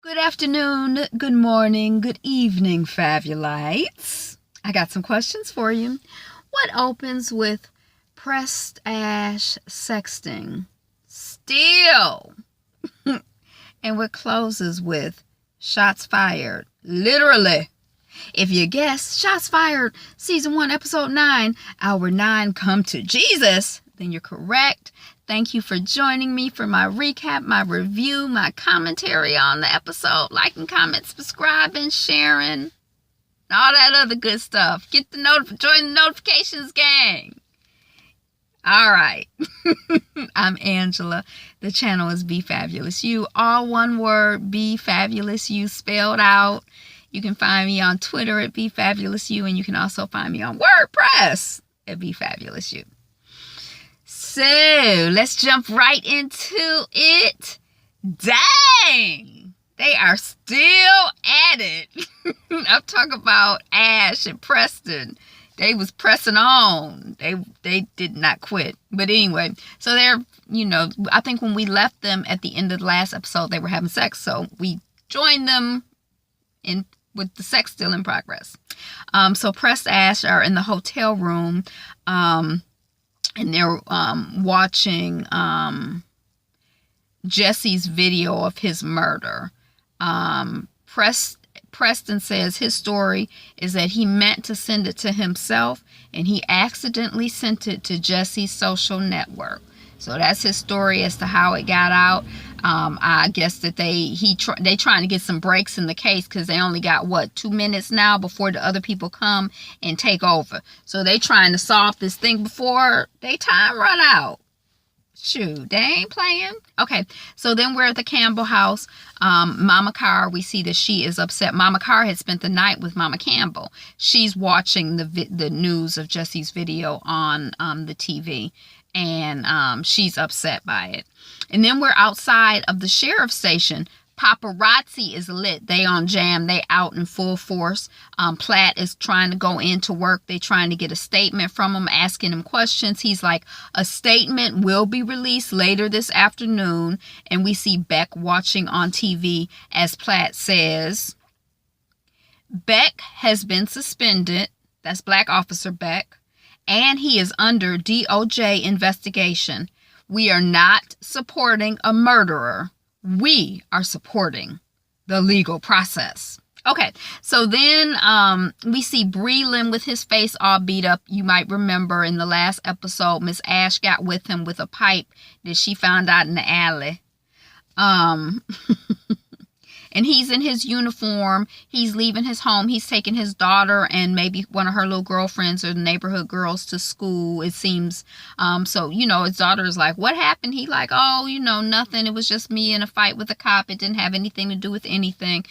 Good afternoon, good morning, good evening, Fabulites. I got some questions for you. What opens with pressed ash sexting? Still. And what closes with shots fired? Literally. If you guessed Shots Fired, Season 1, Episode 9, Hour 9, Come to Jesus, then you're correct. Thank you for joining me for my recap, my review, my commentary on the episode. Liking, comment, subscribing, sharing, all that other good stuff. Join the notifications gang. All right. I'm Angela. The channel is Be Fabulous You. All one word, Be Fabulous You spelled out. You can find me on Twitter at Be Fabulous You, and you can also find me on WordPress at Be Fabulous You. So let's jump right into it. Dang, they are still at it. I'm talking about Ash and Preston. They was pressing on. They did not quit. But anyway, so they're, I think when we left them at the end of the last episode, they were having sex. So we joined them with the sex still in progress. So Press Ash are in the hotel room, and they're watching Jesse's video of his murder. Preston says his story is that he meant to send it to himself, and he accidentally sent it to Jesse's social network. So that's his story as to how it got out. I guess that they trying to get some breaks in the case because they only got 2 minutes now before the other people come and take over. So they trying to solve this thing before they time run out. Shoot, they ain't playing. Okay, so then we're at the Campbell house. Mama Carr, we see that she is upset. Mama Carr had spent the night with Mama Campbell. She's watching the news of Jesse's video on the TV. And she's upset by it. And then we're outside of the sheriff's station. Paparazzi is lit. They on jam. They out in full force. Platt is trying to go into work. They trying to get a statement from him, asking him questions. He's like, a statement will be released later this afternoon. And we see Beck watching on TV as Platt says, Beck has been suspended. That's Black Officer Beck. And he is under DOJ investigation. We are not supporting a murderer. We are supporting the legal process. Okay, so then we see Breland with his face all beat up. You might remember in the last episode, Miss Ash got with him with a pipe that she found out in the alley. And he's in his uniform. He's leaving his home. He's taking his daughter and maybe one of her little girlfriends or the neighborhood girls to school, it seems. So, his daughter is like, what happened? He like, oh, nothing. It was just me in a fight with a cop. It didn't have anything to do with anything.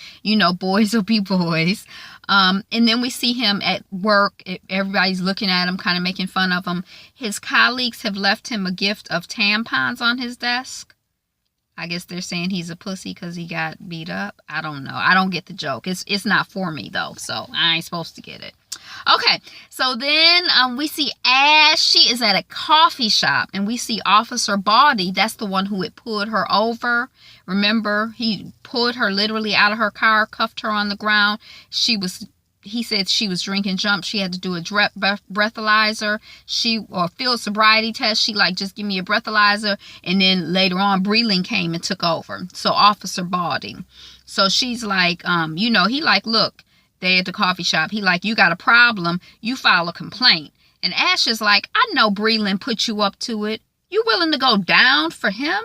Boys will be boys. And then we see him at work. Everybody's looking at him, kind of making fun of him. His colleagues have left him a gift of tampons on his desk. I guess they're saying he's a pussy because he got beat up. I don't know. I don't get the joke. It's not for me, though, so I ain't supposed to get it. Okay, so then we see Ash. She is at a coffee shop, and we see Officer Baldy. That's the one who had pulled her over. Remember, he pulled her literally out of her car, cuffed her on the ground. He said she was drinking jump. She had to do a breathalyzer. Field sobriety test. She just give me a breathalyzer. And then later on, Breland came and took over. So Officer Baldy. So she's like, he like, look, they at the coffee shop. He like, you got a problem. You file a complaint. And Ash is like, I know Breland put you up to it. You willing to go down for him?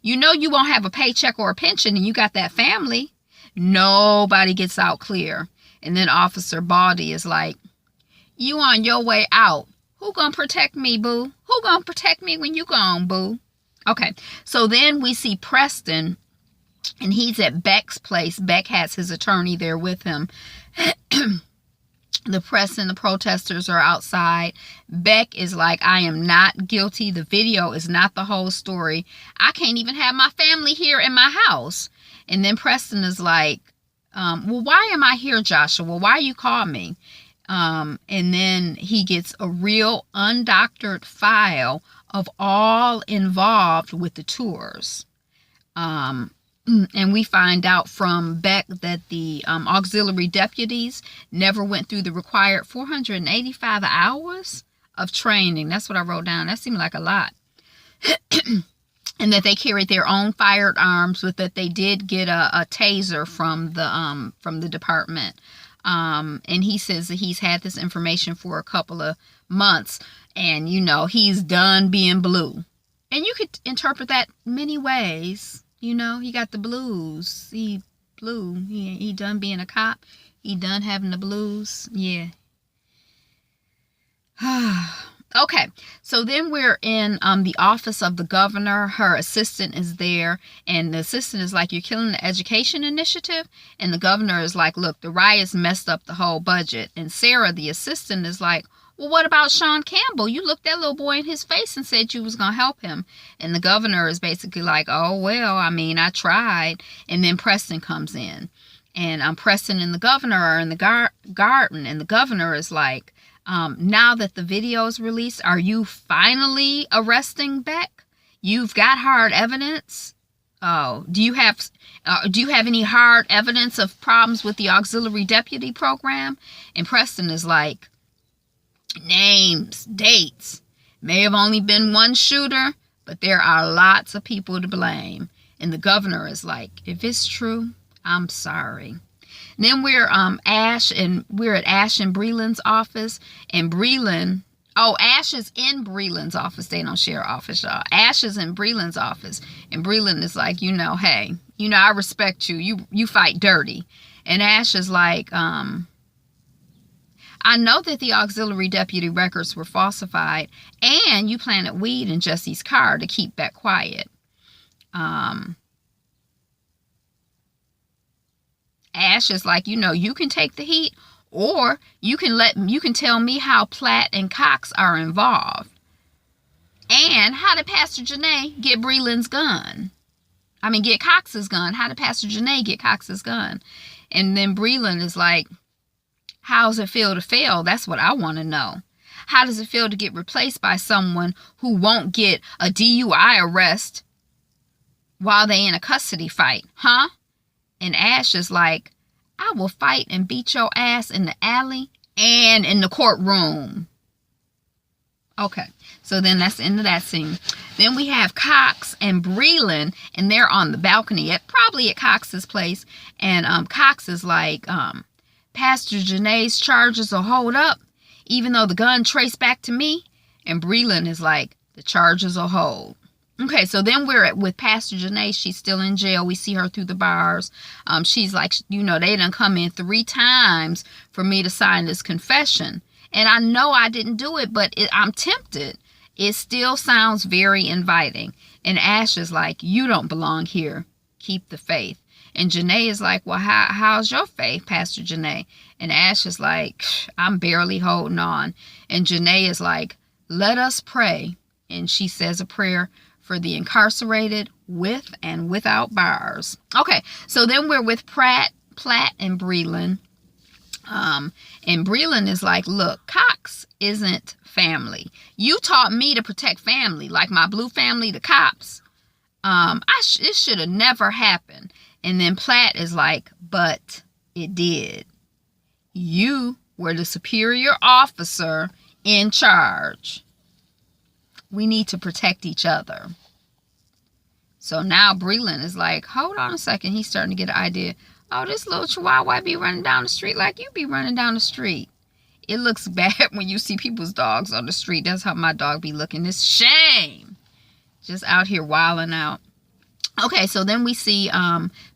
You won't have a paycheck or a pension and you got that family. Nobody gets out clear. And then Officer Baldy is like, you on your way out. Who gonna protect me, boo? Who gonna protect me when you gone, boo? Okay, so then we see Preston, and he's at Beck's place. Beck has his attorney there with him. The press and the protesters are outside. Beck is like, I am not guilty. The video is not the whole story. I can't even have my family here in my house. And then Preston is like, well, why am I here, Joshua? Why you call me? And then he gets a real undoctored file of all involved with the tours. And we find out from Beck that the auxiliary deputies never went through the required 485 hours of training. That's what I wrote down. That seemed like a lot. And that they carried their own firearms, but that they did get a taser from the department. And he says that he's had this information for a couple of months, and he's done being blue. And you could interpret that many ways. He got the blues. He blue. He done being a cop. He done having the blues. Yeah. Okay, so then we're in the office of the governor. Her assistant is there, and the assistant is like, "You're killing the education initiative." And the governor is like, "Look, the riots messed up the whole budget." And Sarah, the assistant, is like, "Well, what about Sean Campbell? You looked that little boy in his face and said you was going to help him." And the governor is basically like, "Oh, well, I tried." And then Preston comes in. And Preston and the governor are in the garden. And the governor is like, "Now that the video is released, are you finally arresting Beck? You've got hard evidence. Oh, do you have any hard evidence of problems with the auxiliary deputy program?" And Preston is like, "Names, dates. May have only been one shooter, but there are lots of people to blame." And the governor is like, "If it's true, I'm sorry." And then we're at Ash and Breland's office, and Ash is in Breland's office. They don't share office, y'all. Ash is in Breland's office, and Breland is like, "Hey, I respect you. You fight dirty." And Ash is like, "I know that the auxiliary deputy records were falsified, and you planted weed in Jesse's car to keep that quiet." Ash is like, "You can take the heat, or you can tell me how Platt and Cox are involved. And how did Pastor Janae get Breland's gun? Get Cox's gun. How did Pastor Janae get Cox's gun?" And then Breland is like, "How does it feel to fail? That's what I want to know. How does it feel to get replaced by someone who won't get a DUI arrest while they in a custody fight, huh?" And Ash is like, "I will fight and beat your ass in the alley and in the courtroom." Okay, so then that's the end of that scene. Then we have Cox and Breland, and they're on the balcony, probably at Cox's place. And Cox is like, "Pastor Janae's charges will hold up, even though the gun traced back to me." And Breland is like, "The charges will hold." Okay, so then we're with Pastor Janae. She's still in jail. We see her through the bars. She's like, they done come in 3 times for me to sign this confession. And I know I didn't do it, but I'm tempted. It still sounds very inviting. And Ash is like, "You don't belong here. Keep the faith." And Janae is like, "Well, how's your faith, Pastor Janae?" And Ash is like, "I'm barely holding on." And Janae is like, "Let us pray." And she says a prayer for the incarcerated with and without bars. Okay, so then we're with Platt and Breland. And Breland is like, "Look, Cox isn't family. You taught me to protect family, like my blue family, the cops. It should have never happened." And then Platt is like, "But it did. You were the superior officer in charge. We need to protect each other." So now Breland is like, "Hold on a second." He's starting to get an idea. "Oh, this little chihuahua be running down the street like you be running down the street. It looks bad when you see people's dogs on the street. That's how my dog be looking. It's shame. Just out here wilding out." Okay, so then we see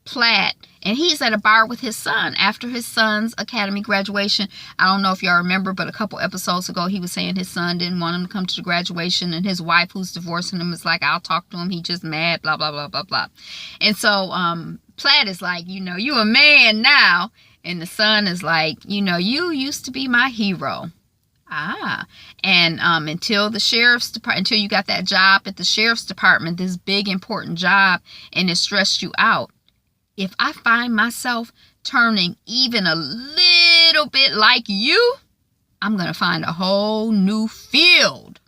Platt, and he's at a bar with his son after his son's academy graduation. I don't know if y'all remember, but a couple episodes ago, he was saying his son didn't want him to come to the graduation, and his wife, who's divorcing him, is like, "I'll talk to him. He just mad, blah, blah, blah, blah, blah." And so Platt is like, "You a man now." And the son is like, "You used to be my hero." And until you got that job at the sheriff's department, this big important job, and it stressed you out, if I find myself turning even a little bit like you, I'm going to find a whole new field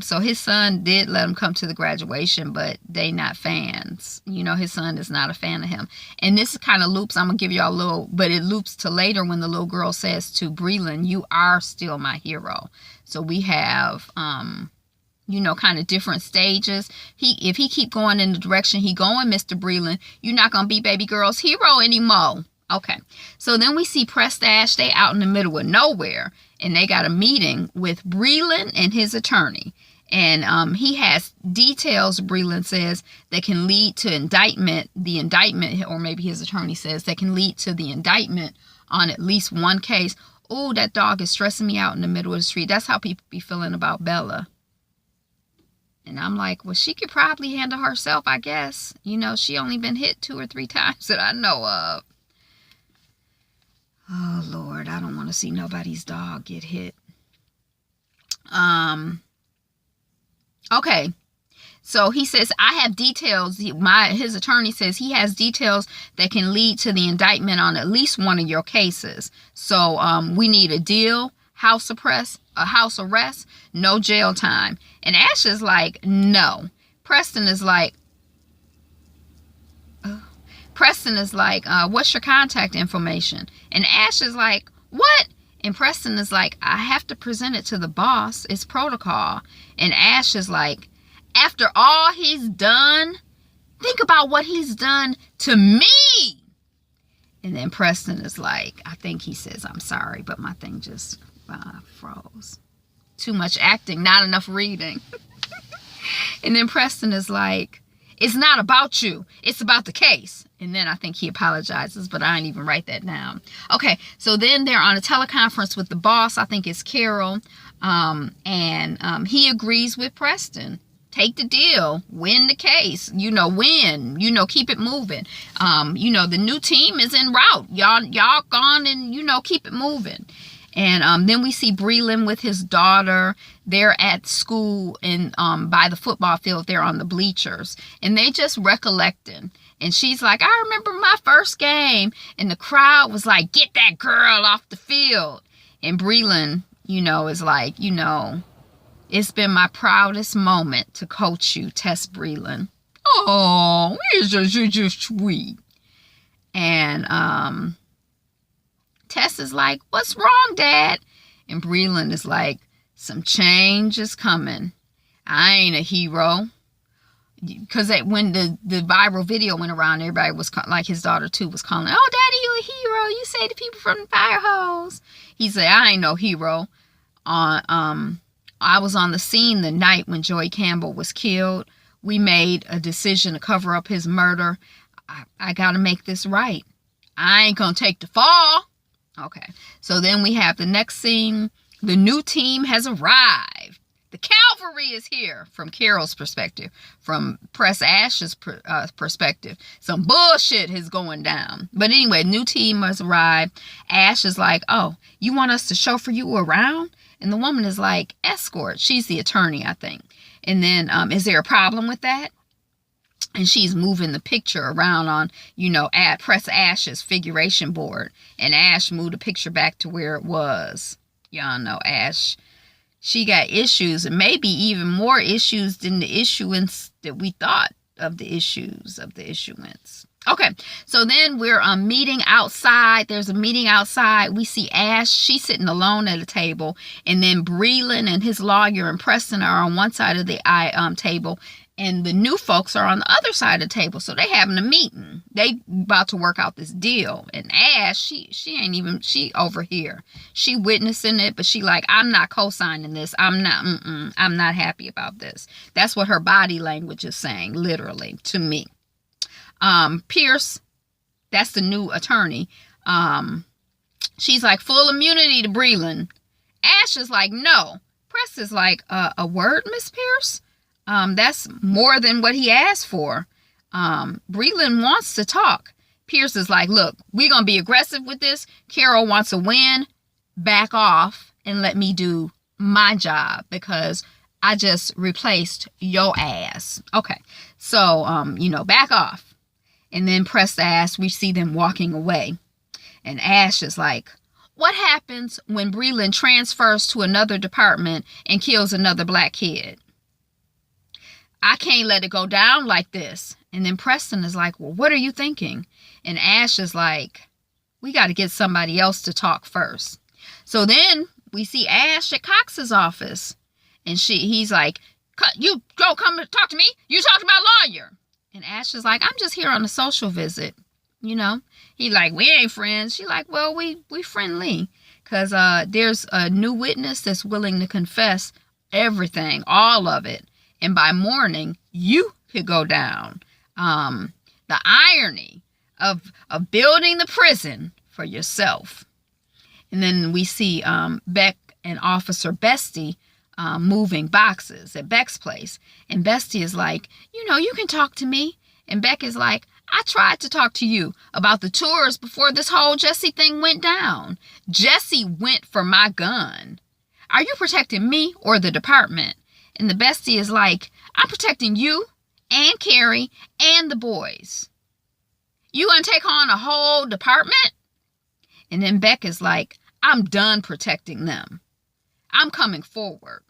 So his son did let him come to the graduation, but they not fans. You know, his son is not a fan of him. And this kind of loops, I'm going to give y'all a little, but it loops to later when the little girl says to Breland, you are still my hero. So we have, you know, kind of different stages. If he keep going in the direction he going, Mr. Breland, you're not going to be baby girl's hero anymore. Okay. So then we see Pressed Ash. They out in the middle of nowhere. And they got a meeting with Breland and his attorney. And he has details, Breland says, that can lead to indictment. The indictment, or maybe his attorney says, that can lead to the indictment on at least one case. Oh, that dog is stressing me out in the middle of the street. That's how people be feeling about Bella. And I'm like, well, she could probably handle herself, I guess. You know, she only been hit 2 or 3 times that I know of. Oh, Lord, I don't want to see nobody's dog get hit. Okay. So he says, I have details. His attorney says he has details that can lead to the indictment on at least one of your cases. So we need a deal, house arrest, no jail time. And Ash is like, no. Preston is like, what's your contact information? And Ash is like, what? And Preston is like, I have to present it to the boss. It's protocol. And Ash is like, after all he's done, think about what he's done to me. And then Preston is like, I think he says, I'm sorry, but my thing just froze. Too much acting, not enough reading. And then Preston is like, it's not about you. It's about the case. And then I think he apologizes, but I didn't even write that down. Okay, so then they're on a teleconference with the boss. I think it's Carol. And he agrees with Preston. Take the deal. Win the case. You know, win. You know, keep it moving. You know, the new team is en route. Y'all gone and, you know, keep it moving. And then we see Breland with his daughter. They're at school and by the football field. They're on the bleachers. And they just recollecting. And she's like, I remember my first game. And the crowd was like, get that girl off the field. And Breland, you know, is like, you know, it's been my proudest moment to coach you, Tess Breland. Oh, it's just sweet. And Tess is like, what's wrong, Dad? And Breland is like, some change is coming. I ain't a hero. Because when the viral video went around, everybody was like, his daughter too was calling, oh, Daddy, you a hero. You say to people from the fire hose. He said, I ain't no hero. I was on the scene the night when Joey Campbell was killed. We made a decision to cover up his murder. I got to make this right. I ain't going to take the fall. Okay, so then we have the next scene. The new team has arrived. The cavalry is here from Carol's perspective. From Press Ash's perspective, some bullshit is going down. But anyway, new team has arrived. Ash is like, oh, you want us to chauffeur you around? And the woman is like, escort. She's the attorney, I think. And then, is there a problem with that? And she's moving the picture around on, you know, at Press Ash's figuration board. And Ash moved the picture back to where it was. Y'all know Ash. She got issues, and maybe even more issues than the issuance that we thought of the issues of the issuance. Okay, so then we're meeting outside. There's a meeting outside. We see Ash. She's sitting alone at a table. And then Breland and his lawyer and Preston are on one side of the table. And the new folks are on the other side of the table. So they having a meeting. They about to work out this deal. And Ash, she over here. She witnessing it, but she like, I'm not co-signing this. I'm not happy about this. That's what her body language is saying, literally, to me. Pierce, that's the new attorney. She's like, full immunity to Breland. Ash is like, no. Press is like, a word, Miss Pierce? That's more than what he asked for. Breland wants to talk. Pierce is like, look, we're going to be aggressive with this. Carol wants a win. Back off and let me do my job because I just replaced your ass. Okay. So, you know, back off. And then Press Ash, we see them walking away. And Ash is like, What happens when Breland transfers to another department and kills another black kid? I can't let it go down like this. And then Preston is like, well, what are you thinking? And Ash is like, we got to get somebody else to talk first. So then we see Ash at Cox's office. And he's like, you go come talk to me. You talked about lawyer. And Ash is like, I'm just here on a social visit. You know, he like, we ain't friends. She like, well, we friendly. Because there's a new witness that's willing to confess everything, all of it. And by morning, you could go down. The irony of building the prison for yourself. And then we see Beck and Officer Bestie moving boxes at Beck's place. And Bestie is like, you know, you can talk to me. And Beck is like, I tried to talk to you about the tours before this whole Jesse thing went down. Jesse went for my gun. Are you protecting me or the department? And the Bestie is like, I'm protecting you and Carrie and the boys. You gonna take on a whole department? And then Beck is like, I'm done protecting them. I'm coming forward.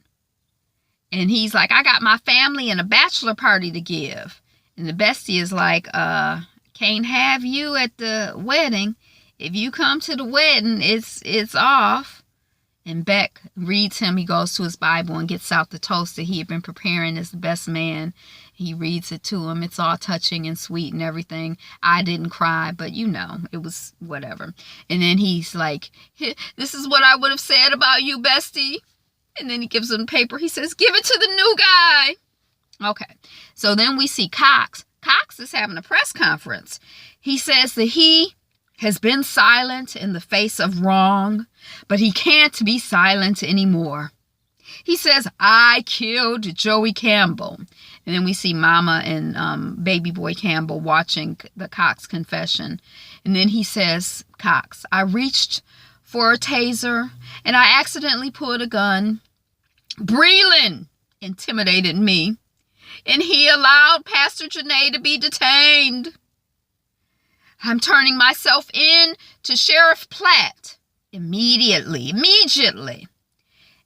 And he's like, I got my family and a bachelor party to give. And the Bestie is like, can't have you at the wedding. If you come to the wedding, it's off. And Beck reads him. He goes to his Bible and gets out the toast that he had been preparing as the best man. He reads it to him. It's all touching and sweet and everything. I didn't cry, but you know, it was whatever. And then he's like, this is what I would have said about you, Bestie. And then he gives him the paper. He says, give it to the new guy. Okay, so then we see Cox. Cox is having a press conference. He says that he has been silent in the face of wrong, but he can't be silent anymore. He says, I killed Joey Campbell. And then we see Mama and baby boy Campbell watching the Cox confession. And then he says, Cox, I reached for a taser and I accidentally pulled a gun. Breland intimidated me. And he allowed Pastor Janae to be detained. I'm turning myself in to Sheriff Platt immediately.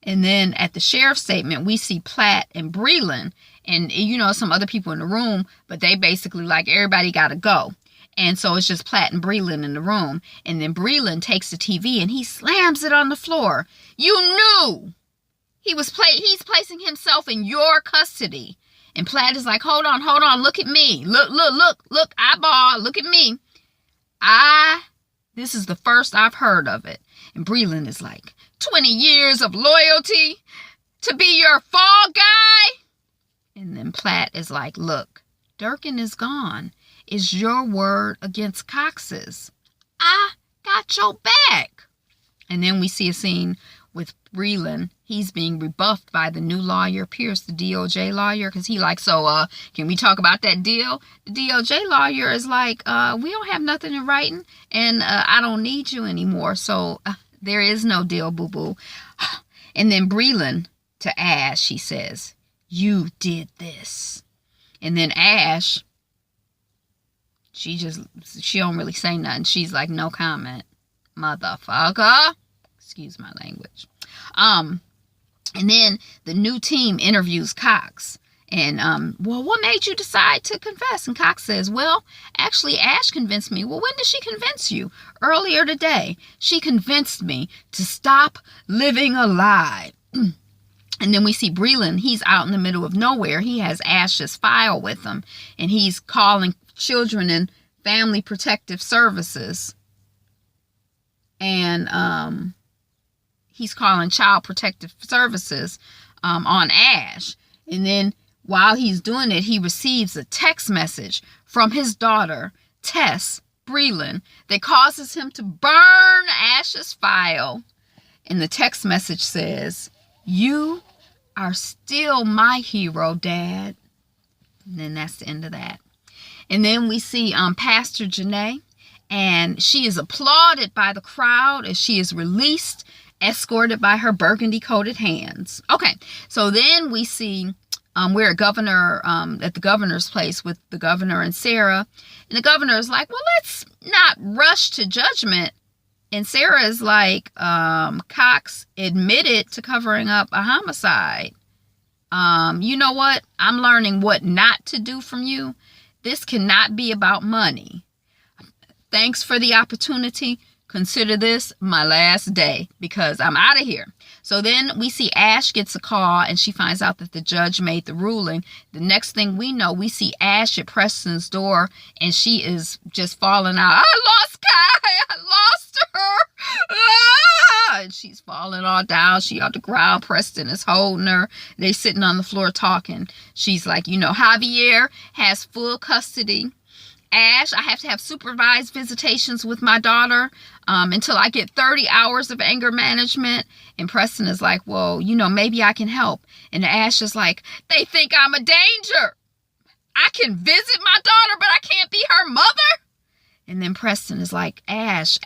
And then at the sheriff's statement, we see Platt and Breland and, you know, some other people in the room, but they basically like, everybody got to go. And so it's just Platt and Breland in the room. And then Breland takes the TV and he slams it on the floor. You knew he's placing himself in your custody. And Platt is like, hold on, look at me. Look, eyeball, look at me. This is the first I've heard of it. And Breland is like, 20 years of loyalty to be your fall guy? And then Platt is like, look, Durkin is gone. Is your word against Cox's? I got your back. And then we see a scene with Breland. He's being rebuffed by the new lawyer, Pierce, the DOJ lawyer, because he like, so can we talk about that deal? The DOJ lawyer is like, we don't have nothing in writing, and I don't need you anymore, so there is no deal, boo-boo. And then Breland to Ash, he says, you did this. And then Ash, she don't really say nothing. She's like, no comment, motherfucker. Excuse my language. And then the new team interviews Cox. And, well, what made you decide to confess? And Cox says, well, actually, Ash convinced me. Well, when did she convince you? Earlier today. She convinced me to stop living a lie. And then we see Breland. He's out in the middle of nowhere. He has Ash's file with him. And he's calling Children and Family Protective Services. And, he's calling Child Protective Services on Ash. And then while he's doing it, he receives a text message from his daughter, Tess Breland, that causes him to burn Ash's file. And the text message says, you are still my hero, Dad. And then that's the end of that. And then we see Pastor Janae, and she is applauded by the crowd as she is released, escorted by her burgundy-coated hands. Okay, so then we see we're at the governor's place with the governor and Sarah. And the governor is like, well, let's not rush to judgment. And Sarah is like, Cox admitted to covering up a homicide. You know what? I'm learning what not to do from you. This cannot be about money. Thanks for the opportunity. Consider this my last day because I'm out of here. So then we see Ash gets a call and she finds out that the judge made the ruling. The next thing we know, we see Ash at Preston's door and she is just falling out. I lost Kai. I lost her. Ah! And she's falling all down. She on the ground. Preston is holding her. They sitting on the floor talking. She's like, Javier has full custody. Ash, I have to have supervised visitations with my daughter until I get 30 hours of anger management. And Preston is like, well, maybe I can help. And Ash is like, they think I'm a danger. I can visit my daughter, but I can't be her mother. And then Preston is like, Ash,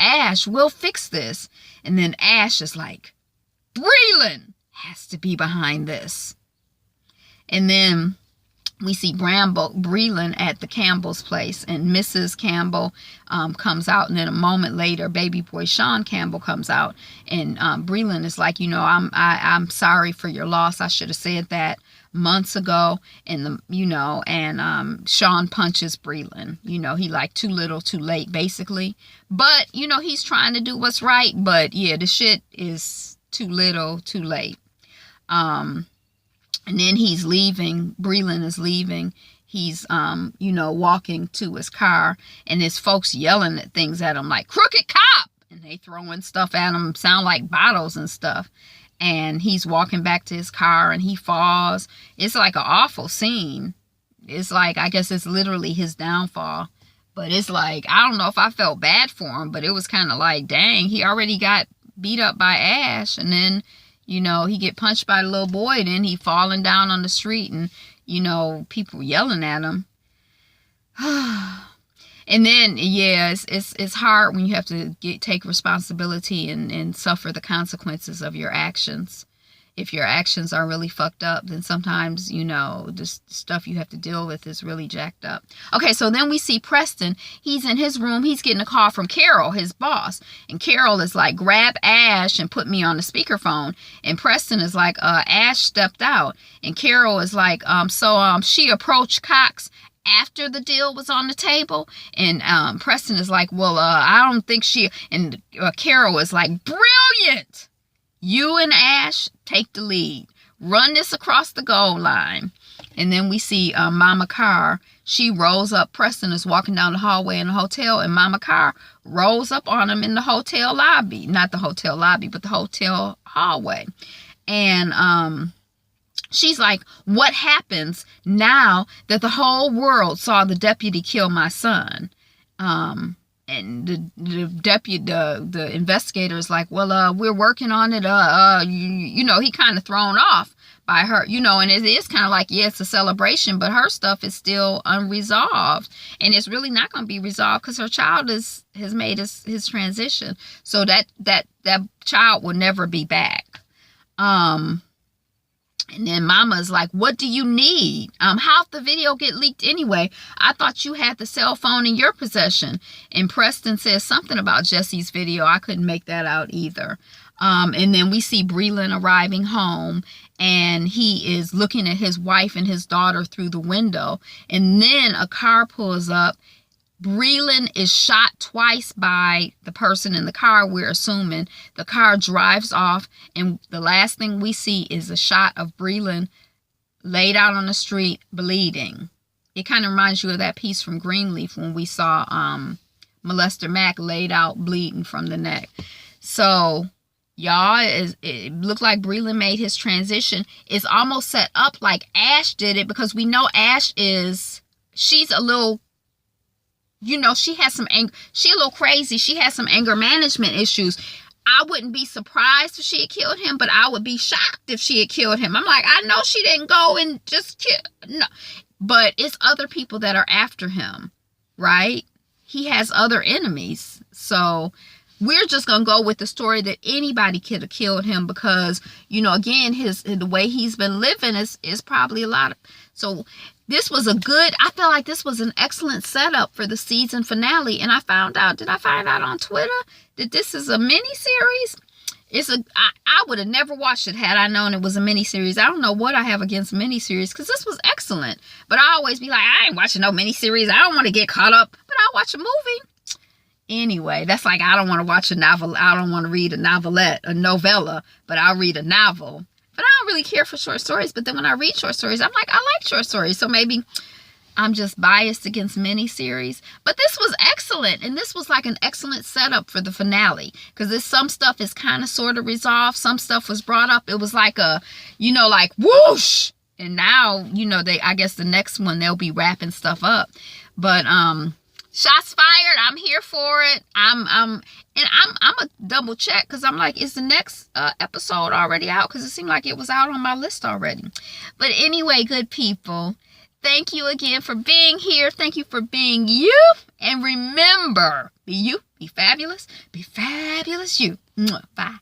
we'll fix this. And then Ash is like, Breland has to be behind this. And then we see Breland at the Campbell's place, and Mrs. Campbell comes out, and then a moment later, baby boy Sean Campbell comes out, and Breland is like, I'm sorry for your loss. I should have said that months ago. And Sean punches Breland. He like too little, too late, basically. But he's trying to do what's right. But yeah, the shit is too little, too late. And then he's leaving. Breland is leaving. He's, walking to his car. And his folks yelling at things at him like, crooked cop! And they throwing stuff at him, sound like bottles and stuff. And he's walking back to his car and he falls. It's like an awful scene. It's like, I guess it's literally his downfall. But it's like, I don't know if I felt bad for him. But it was kind of like, dang, he already got beat up by Ash. And then he get punched by the little boy, then he falling down on the street and, people yelling at him. And then, yeah, it's hard when you have to take responsibility and suffer the consequences of your actions. If your actions are really fucked up, then sometimes, the stuff you have to deal with is really jacked up. Okay, so then we see Preston. He's in his room. He's getting a call from Carol, his boss. And Carol is like, grab Ash and put me on the speakerphone. And Preston is like, Ash stepped out. And Carol is like, she approached Cox after the deal was on the table. And Preston is like, well, I don't think she... And Carol is like, brilliant! You and Ash take the lead. Run this across the goal line. And then we see Mama Carr. She rolls up. Preston is walking down the hallway in the hotel, and Mama Carr rolls up on him in the hotel lobby. Not the hotel lobby, but the hotel hallway. And she's like, what happens now that the whole world saw the deputy kill my son? And the deputy, the investigator is like, well, we're working on it. He kind of thrown off by her, and it is kind of like, yeah, it's a celebration, but her stuff is still unresolved. And it's really not going to be resolved because her child has made his transition. So that child will never be back. And then Mama's like, what do you need? How'd the video get leaked anyway? I thought you had the cell phone in your possession. And Preston says something about Jesse's video. I couldn't make that out either. And then we see Breland arriving home, and he is looking at his wife and his daughter through the window. And then a car pulls up. Breland is shot twice by the person in the car, we're assuming. The car drives off, and the last thing we see is a shot of Breland laid out on the street, bleeding. It kind of reminds you of that piece from Greenleaf when we saw Molester Mack laid out bleeding from the neck. So, y'all, it looked like Breland made his transition. It's almost set up like Ash did it, because we know Ash she's a little... she has some anger. She a little crazy. She has some anger management issues. I wouldn't be surprised if she had killed him, but I would be shocked if she had killed him. I'm like, I know she didn't go and just kill. No. But it's other people that are after him, right? He has other enemies. So we're just going to go with the story that anybody could have killed him because, again, the way he's been living is probably a lot of... So this was I feel like this was an excellent setup for the season finale. And I found out, did I find out on Twitter that this is a mini-series? I would have never watched it had I known it was a miniseries. I don't know what I have against miniseries, because this was excellent. But I always be like, I ain't watching no miniseries. I don't want to get caught up. But I'll watch a movie. Anyway, that's like, I don't want to watch a novel. I don't want to read a novelette, a novella, but I'll read a novel. But I don't really care for short stories. But then when I read short stories, I'm like, I like short stories. So maybe I'm just biased against miniseries. But this was excellent. And this was like an excellent setup for the finale. Because some stuff is kind of sort of resolved. Some stuff was brought up. It was like a, like whoosh. And now, I guess the next one, they'll be wrapping stuff up. But, shots fired. I'm here for it. I'm a double check, because I'm like, is the next episode already out? Because it seemed like it was out on my list already. But anyway, good people, thank you again for being here. Thank you for being you. And remember, be you, be fabulous you. Bye.